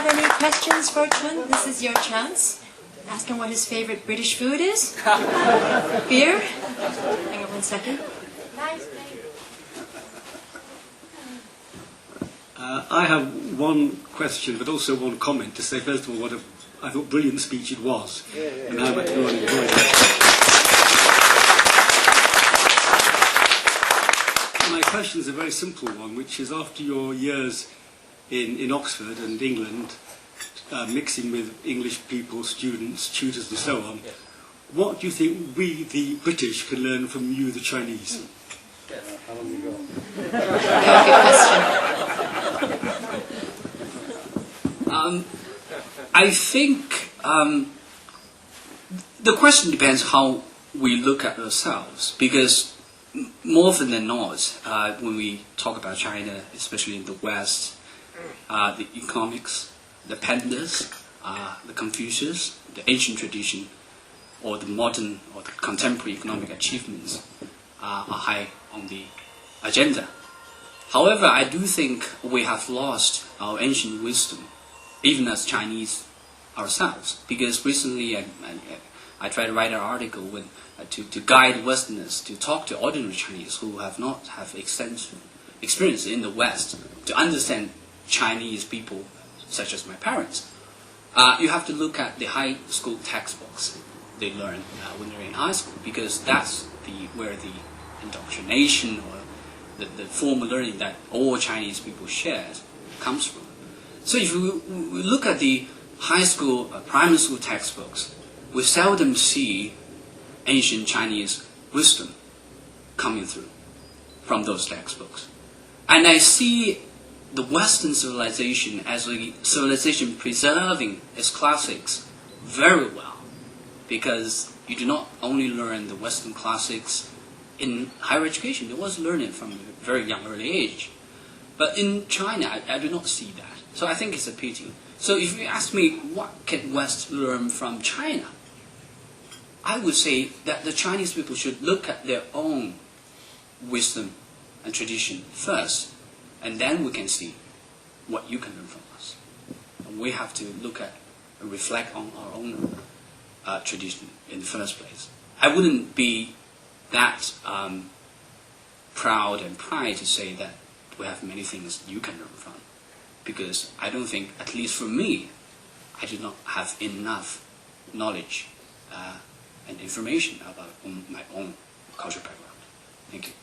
have any questions for Chun? This is your chance. Ask him what his favorite British food is. Beer? Hang on 1 second. I have one question, but also one comment to say, first of all, what I thought brilliant speech it was, and how much everyone enjoyed it. My question is a very simple one, which is after your years in Oxford and England, mixing with English people, students, tutors and so on, what do you think we, the British, can learn from you, the Chinese? How long you got? Good question. I think the question depends how we look at ourselves, because more often than not, when we talk about China, especially in the West, the economics, the pandas, the Confucius, the ancient tradition, or the modern or the contemporary economic achievements are high on the agenda. However, I do think we have lost our ancient wisdom, even as Chinese ourselves, because recently I tried to write an article to guide Westerners to talk to ordinary Chinese who have not have extensive experience in the West to understand Chinese people, such as my parents. You have to look at the high school textbooks they learn when they're in high school, because that's where the indoctrination or the formal learning that all Chinese people share comes from. So if we look at the high school, primary school textbooks, we seldom see ancient Chinese wisdom coming through from those textbooks. And I see the Western civilization as a civilization preserving its classics very well, because you do not only learn the Western classics in higher education, you also learn it from a very young early age. But in China, I do not see that. So I think it's a pity. So if you ask me, what can West learn from China? I would say that the Chinese people should look at their own wisdom and tradition first, and then we can see what you can learn from us. And we have to look at and reflect on our own tradition in the first place. I wouldn't be that proud and pride to say that we have many things you can learn from, because I don't think, at least for me, I do not have enough knowledge and information about my own cultural background. Thank you.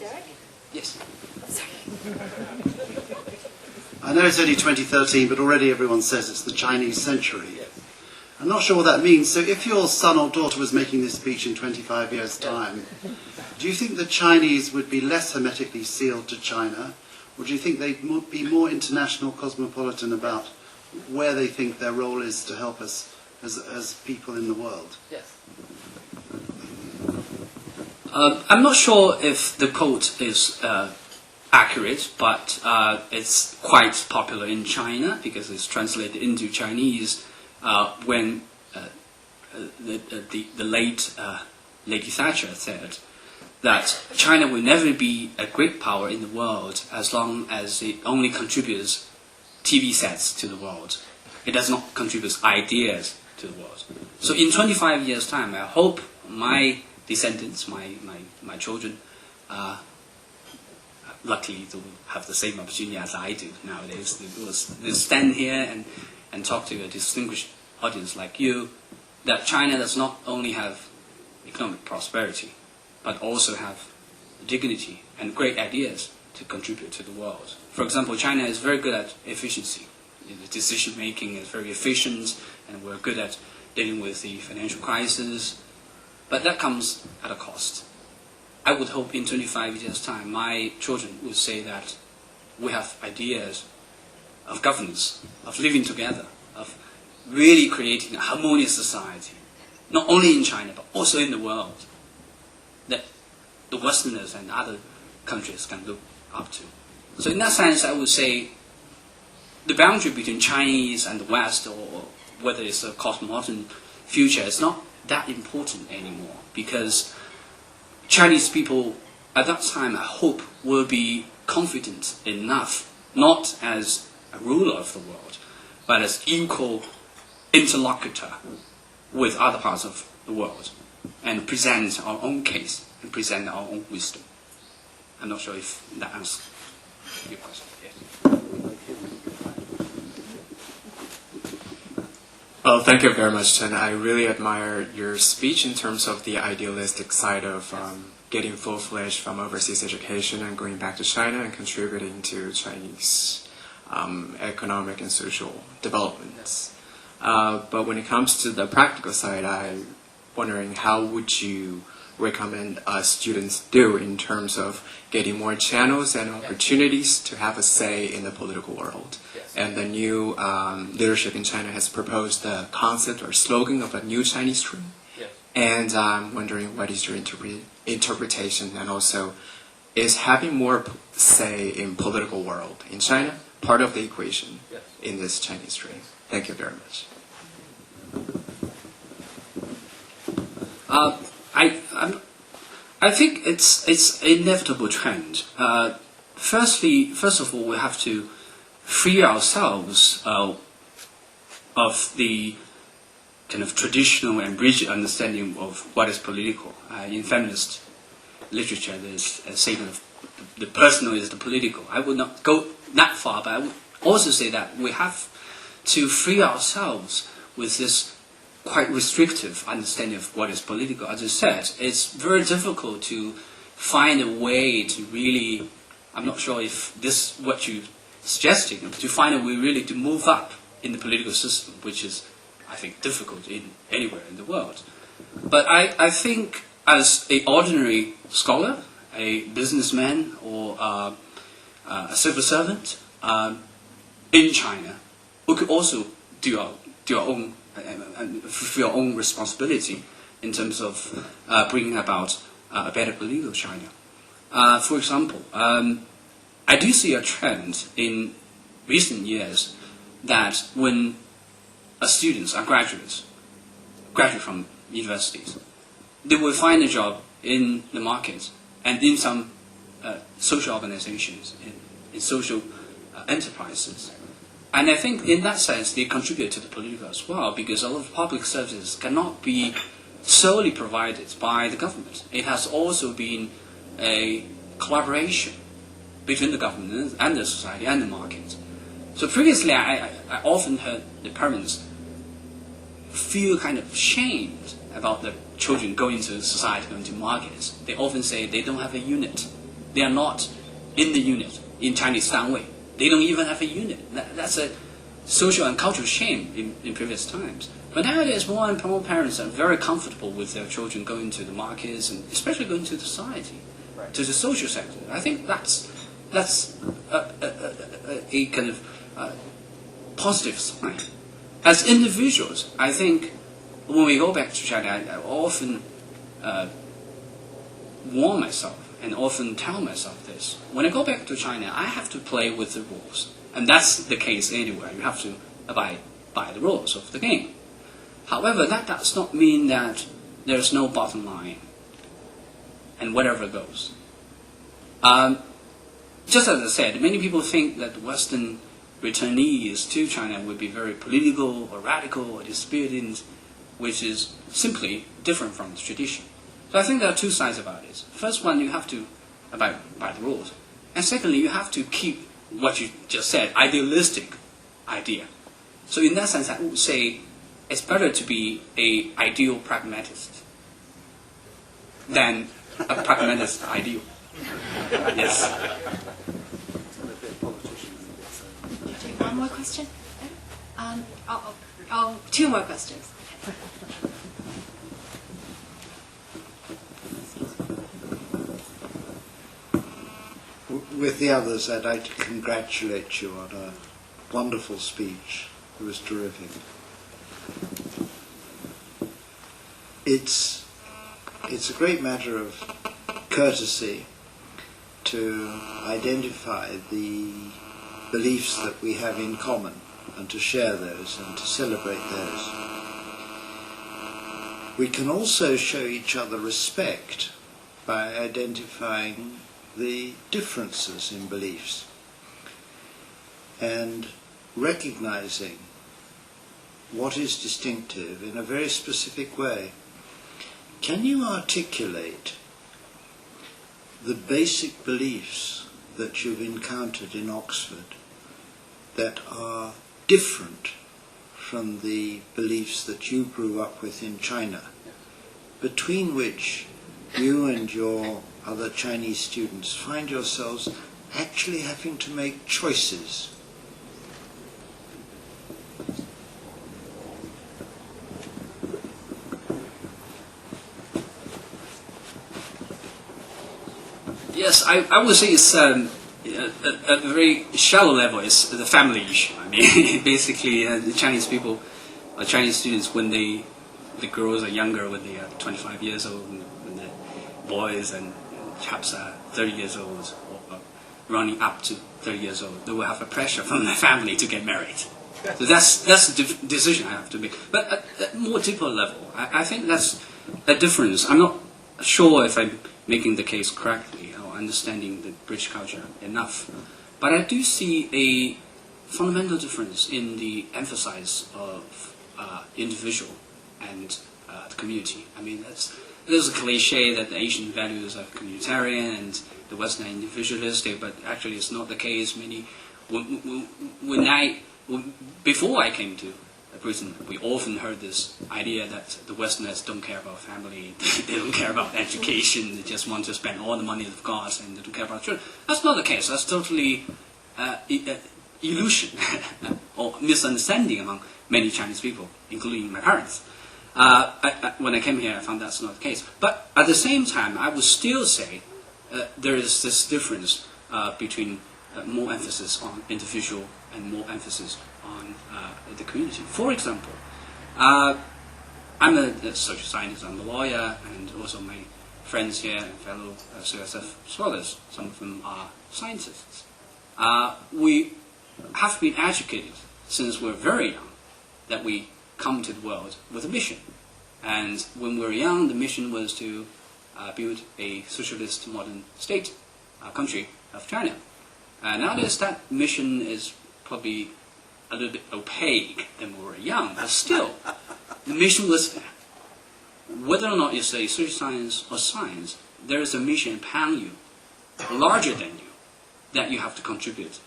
Derek? Yes. Oh, sorry. I know it's only 2013, but already everyone says it's the Chinese century. I'm not sure what that means. So if your son or daughter was making this speech in 25 years' time, do you think the Chinese would be less hermetically sealed to China, or do you think they'd be more international, cosmopolitan about where they think their role is to help us as people in the world? Yes. I'm not sure if the quote is accurate, but it's quite popular in China because it's translated into Chinese when the late Lady Thatcher said that China will never be a great power in the world as long as it only contributes TV sets to the world. It does not contribute ideas to the world. So in 25 years' time, I hope my descendants, my children, luckily they will have the same opportunity as I do nowadays. They stand here and talk to a distinguished audience like you, that China does not only have economic prosperity, but also have dignity and great ideas to contribute to the world. For example, China is very good at efficiency. The decision making is very efficient, and we're good at dealing with the financial crisis, but that comes at a cost. I would hope in 25 years' time, my children would say that we have ideas of governance, of living together, of really creating a harmonious society, not only in China, but also in the world, that the Westerners and other countries can look up to. So in that sense, I would say the boundary between Chinese and the West, or whether it's a cosmopolitan future, is not that important anymore, because Chinese people at that time, I hope, will be confident enough, not as a ruler of the world, but as equal interlocutor with other parts of the world, and present our own case and present our own wisdom. I'm not sure if that answers your question. Yes. Well, thank you very much, Chen. I really admire your speech in terms of the idealistic side of getting full-fledged from overseas education and going back to China and contributing to Chinese economic and social developments. But when it comes to the practical side, I'm wondering how would you recommend students do in terms of getting more channels and opportunities to have a say in the political world? And the new leadership in China has proposed the concept or slogan of a new Chinese tree. And I'm wondering what is your interpretation, and also is having more say in political world in China part of the equation in this Chinese tree? Thank you very much. I think it's an inevitable trend. First of all, we have to free ourselves of the kind of traditional and rigid understanding of what is political. In feminist literature, there's a statement of the personal is the political. I would not go that far, but I would also say that we have to free ourselves with this quite restrictive understanding of what is political. As I said, it's very difficult to find a way to really, I'm not sure if this is what you're suggesting, to find a way really to move up in the political system, which is, I think, difficult in anywhere in the world. But I think as an ordinary scholar, a businessman, or a civil servant in China, we could also do our own, fulfill our own responsibility in terms of bringing about a better political China. For example, I do see a trend in recent years that when students are graduate from universities, they will find a job in the market and in some social organizations, in social enterprises. And I think in that sense they contribute to the political as well, because a lot of public services cannot be solely provided by the government. It has also been a collaboration between the government and the society and the market. So previously I often heard the parents feel kind of shamed about the children going to society, going to markets. They often say they don't have a unit. They are not in the unit in Chinese Stanway. They don't even have a unit. That's a social and cultural shame in previous times. But nowadays, more and more parents are very comfortable with their children going to the markets, and especially going to the society, to the social sector. I think that's a kind of positive sign. As individuals, I think when we go back to China, I often warn myself and often tell myself this. When I go back to China, I have to play with the rules. And that's the case anywhere. You have to abide by the rules of the game. However, that does not mean that there's no bottom line and whatever goes. Just as I said, many people think that Western returnees to China would be very political or radical or dispiriting, which is simply different from the tradition. So I think there are two sides about it. First one, you have to abide by the rules. And secondly, you have to keep what you just said, idealistic idea. So in that sense, I would say it's better to be an ideal pragmatist than a pragmatist ideal. Yes. One more question? Two more questions. With the others, I'd like to congratulate you on a wonderful speech. It was terrific. It's a great matter of courtesy to identify the beliefs that we have in common and to share those and to celebrate those. We can also show each other respect by identifying the differences in beliefs and recognizing what is distinctive in a very specific way. Can you articulate the basic beliefs that you've encountered in Oxford that are different from the beliefs that you grew up with in China, between which you and your other Chinese students find yourselves actually having to make choices? Yes, I would say it's at a very shallow level. It's the family issue. I mean, basically, the Chinese people, Chinese students, when the girls are younger, when they are 25 years old, when the boys and chaps are 30 years old, or running up to 30 years old, they will have a pressure from their family to get married. So that's the decision I have to make. But at a more deeper level, I think that's a difference. I'm not sure if I'm making the case correctly or understanding the British culture enough. But I do see a fundamental difference in the emphasis of individual and the community. I mean, there's a cliche that the Asian values are communitarian and the Western are individualistic, but actually it's not the case. Before I came to Britain, we often heard this idea that the Westerners don't care about family, they don't care about education, they just want to spend all the money they've got and they don't care about children. That's not the case. That's totally illusion or misunderstanding among many Chinese people, including my parents. When I came here, I found that's not the case. But at the same time, I would still say there is this difference between more emphasis on individual and more emphasis on the community. For example, I'm a social scientist, I'm a lawyer, and also my friends here and fellow CSF scholars, some of them are scientists. We have been educated since we're very young that we come to the world with a mission. And when we were young, the mission was to build a socialist modern state, country of China. Nowadays, that mission is probably a little bit opaque than we were young, but still, the mission was there. Whether or not you say social science or science, there is a mission upon you, larger than you, that you have to contribute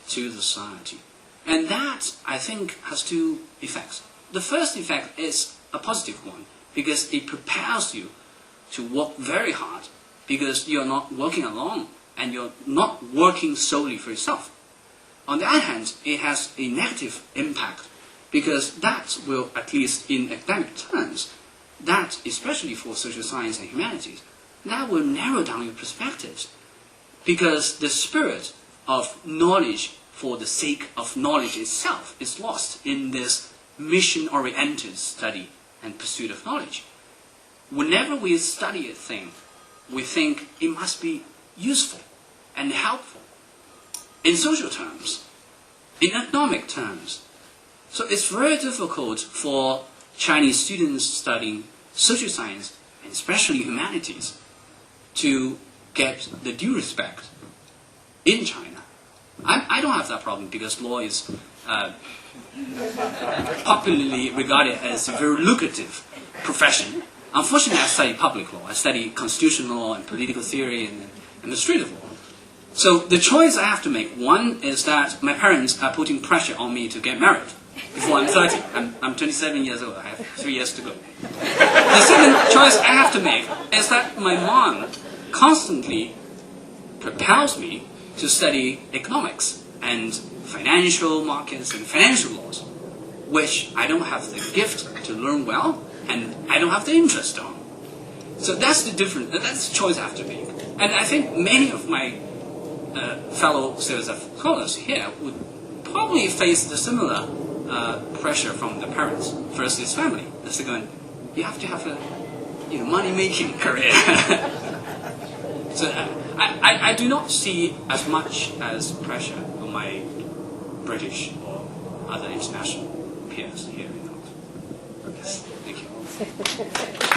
to the society. And that, I think, has two effects. The first effect is a positive one, because it prepares you to work very hard, because you're not working alone, and you're not working solely for yourself. On the other hand, it has a negative impact, because that will, at least in academic terms, that, especially for social science and humanities, that will narrow down your perspectives, because the spirit of knowledge for the sake of knowledge itself is lost in this mission-oriented study and pursuit of knowledge. Whenever we study a thing, we think it must be useful and helpful in social terms, in economic terms. So it's very difficult for Chinese students studying social science, and especially humanities, to get the due respect in China. I don't have that problem because law is popularly regarded as a very lucrative profession. Unfortunately, I study public law. I study constitutional law and political theory and administrative law. So the choice I have to make, one is that my parents are putting pressure on me to get married before I'm 30. I'm 27 years old. I have 3 years to go. The second choice I have to make is that my mom constantly propels me to study economics and financial markets and financial laws, which I don't have the gift to learn well, and I don't have the interest on. So that's the difference. That's the choice I have to make. And I think many of my fellow CSF scholars here would probably face the similar pressure from the parents. First is family. The second, you have to have a money-making career. So I do not see as much as pressure on my British or other international peers here in Oxford. Yes, thank you.